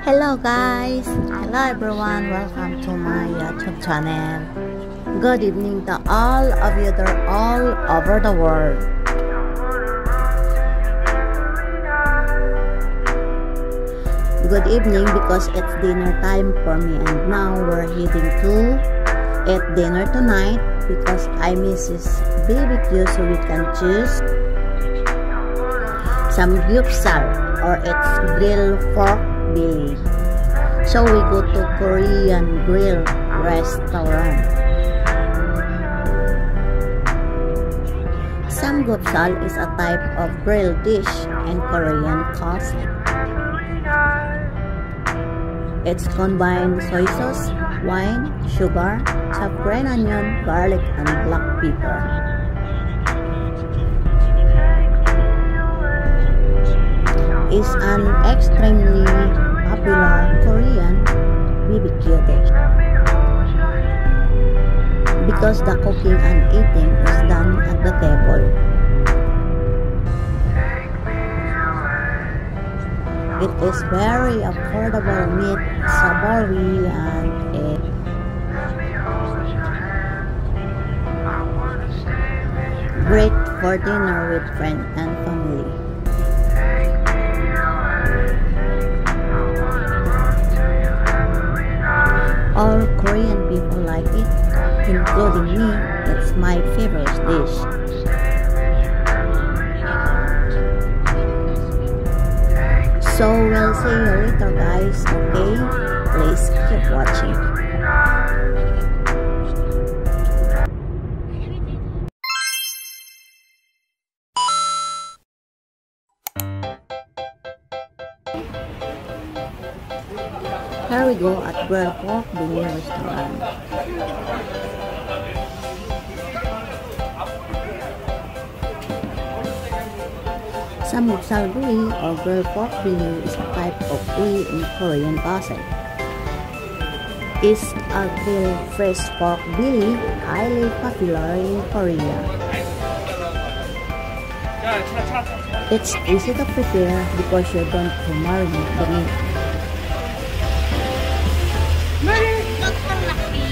Hello guys, hello everyone, welcome to my YouTube channel. Good evening to all of you that are all over the world. Good evening because it's dinner time for me, and now we're heading to eat dinner tonight because I miss this BBQ, so we can choose Samgyeopsal or its grilled pork belly. So we go to Korean grill restaurant. Samgyeopsal is a type of grilled dish in Korean cuisine. It's combined soy sauce, wine, sugar, chopped green onion, garlic, and black pepper. Is an extremely popular Korean BBQ dish because the cooking and eating is done at the table. It is very affordable meat, savory, and great for dinner with friends and family. All Korean people like it, including me. It's my favorite dish. So we'll see you later guys, okay? Please keep watching. Here we go at grilled pork belly restaurant. Samgyeopsal Gui or grilled pork belly is a type of gui in Korean cuisine. It's a grilled fresh pork belly, highly popular in Korea. It's easy to prepare because you don't have to marinate the meat.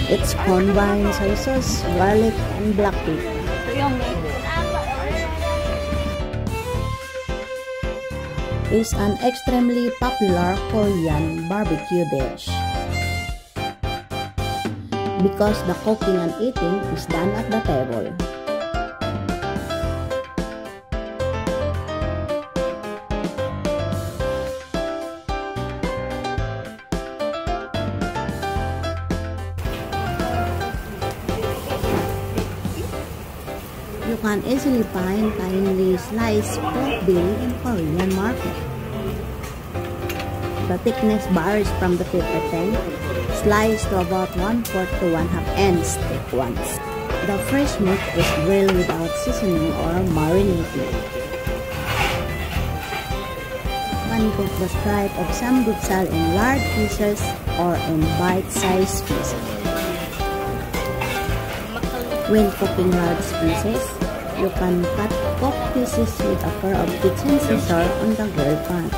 It's combined soy sauce, garlic, and black pepper. It's an extremely popular Korean barbecue dish because the cooking and eating is done at the table. You can easily find finely sliced pork belly in Korean market. The thickness varies from the pepper tank, sliced to about 1/4 to 1/2 inch thick ones. The fresh meat is grilled without seasoning or marinating. You can cook the stripe of samgyeopsal in large pieces or in bite-sized pieces. When cooking large pieces, you can cut pork pieces with a pair of kitchen scissors on the grill pan.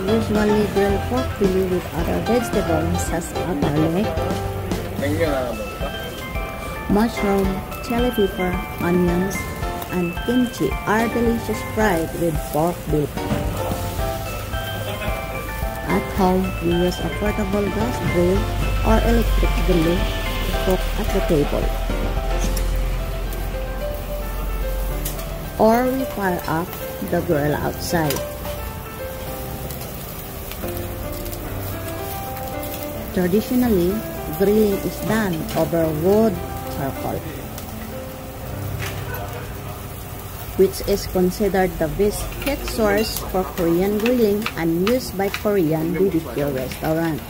Usually grill pork belly with other vegetables such as garlic, mushroom, chili pepper, onions, and kimchi are delicious fried with pork belly. At home, we use a portable gas grill or electric grill to cook at the table. Or we fire up the grill outside. Traditionally, grilling is done over wood charcoal, which is considered the best heat source for Korean grilling and used by Korean BBQ restaurants.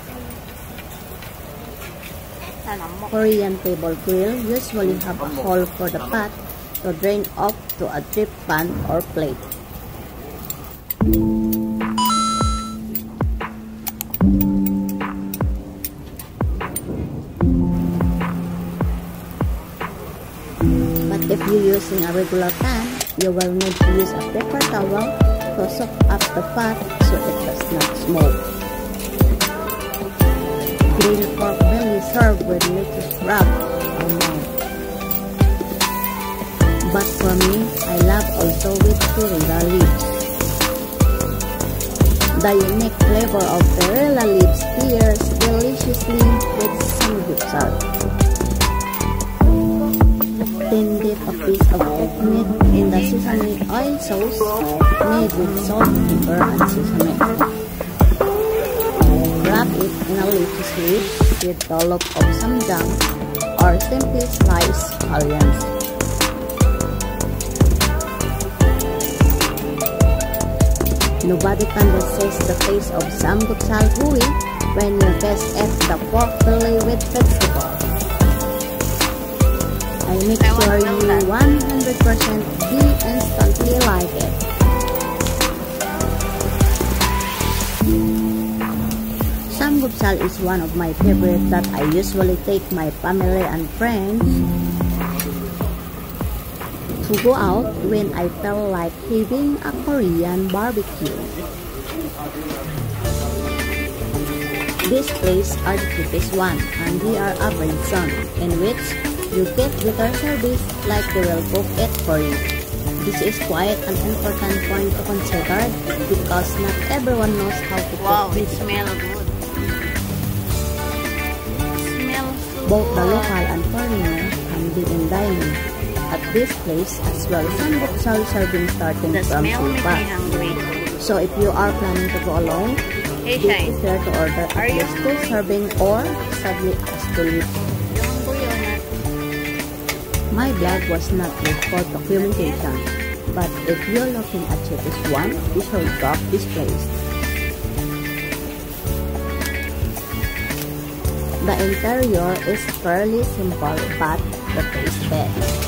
Korean table grill usually have a hole for the pot to drain off to a drip pan or plate. But if you're using a regular pan, you will need to use a paper towel to soak up the pot so it does not smoke. Grilled pork belly served with lettuce wrap or not. But for me, I love also with perilla leaves. The unique flavor of perilla leaves pairs deliciously with samgyeopsal. Then dip a piece of egg meat in the sesame oil sauce made with salt, pepper, and sesame. Wrap it in a lettuce leaf with dollop of samjang or simply sliced scallions. Nobody can resist the taste of Samgyeopsal Gui when you first eat the pork belly with vegetables. I make sure you 100% be instantly like it. Samgyeopsal is one of my favorites that I usually take my family and friends to go out when I feel like having a Korean barbecue. These places are the cheapest one, and they are average zone, in which you get better service like they will cook it for you. This is quite an important point to consider because not everyone knows how to cook it smells good. Both the local and foreigner can be in dining at this place as well. Samgyeopsal serving starting from 2 baht. So if you are planning to go alone, be prepared to order at least 2 serving or sadly ask to leave. My blog was not made for documentation, but if you're looking at cheapest one, you should drop this place. The interior is fairly simple, but the taste best.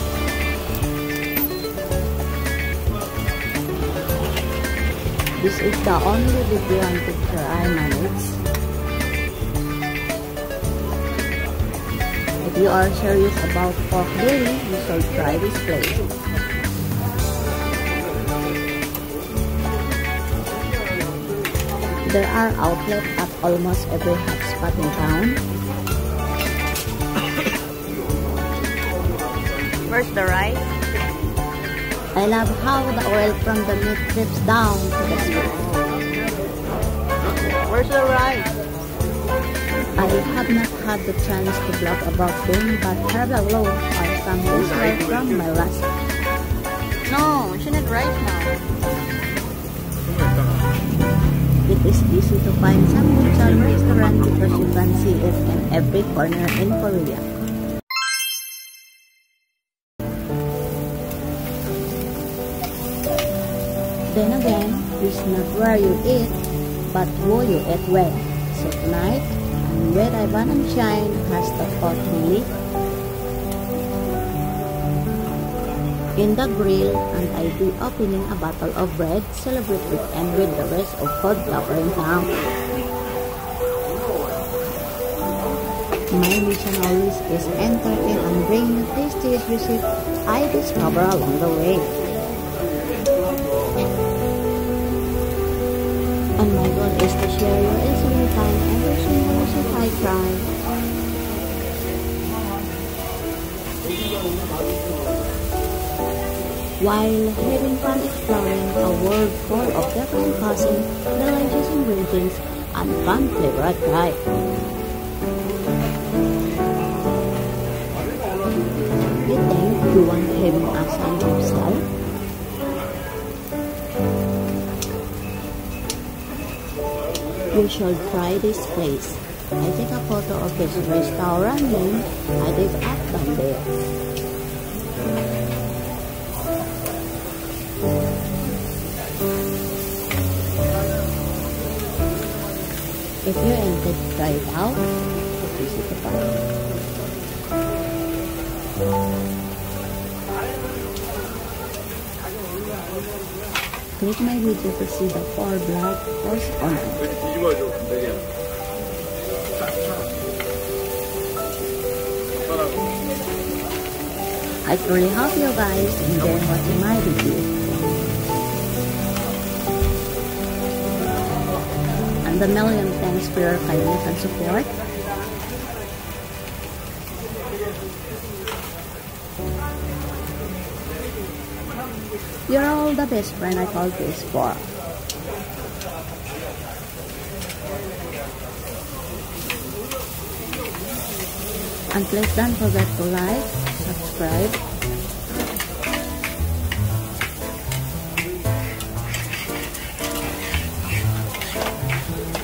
This is the only video and picture I managed. If you are serious about pork belly, you should try this place. There are outlets at almost every hot spot in town. Where's the rice? I love how the oil from the meat drips down to the soup. Where's the rice? I have not had the chance to blog about them, but hello are some listeners from my last. No, she need rice now. It is easy to find Samgyeopsal restaurant because you can see it in every corner in Korea. Then again, it's not where you eat, but who you eat with. So tonight, I'm with Ivan and Shine has the pot belly in the grill, and I be opening a bottle of bread, celebrate weekend with the rest of food lover in town. My mission always is entertain and bring the tastiest recipe I discover along the way. And my goal is to share your easily time every single recipe I try. While having fun exploring a world full of different cuisine, delicious ingredients, and fun flavor I try. You think you want having a Samgyeopsal? You should try this place. I take a photo of this restaurant name. I did up down there. If you're into to try it out, it's easy to find. Click my video to see the 4 blog posts on it. I truly hope you guys enjoy watching my video. and a million thanks for your kindness and support. You're all the best friend I call this for. And please don't forget to like, subscribe,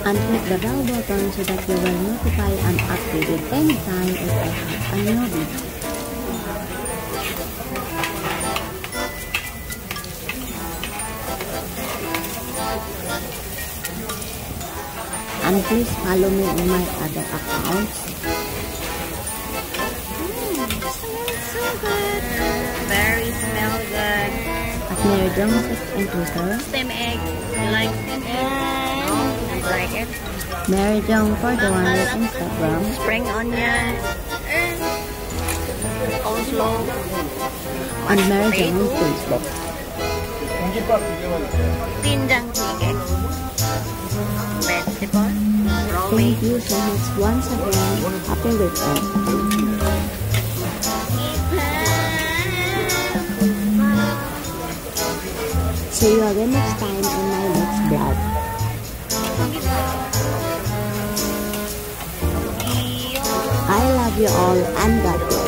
and click the bell button so that you will notify and updated anytime if I have a new video. And please follow me on my other accounts. Smells so good. Very smell good. At Meri Jung and Twitter. Steam egg. You like steam egg? No, I like it. Meri Jung for the one with Instagram. Spring onion. Coleslaw. And Meri Jung on Facebook. Pinjang chicken. Vegetable. Thank you so much once again. Happy weekend. See you again next time in my next vlog. I love you all and God bless.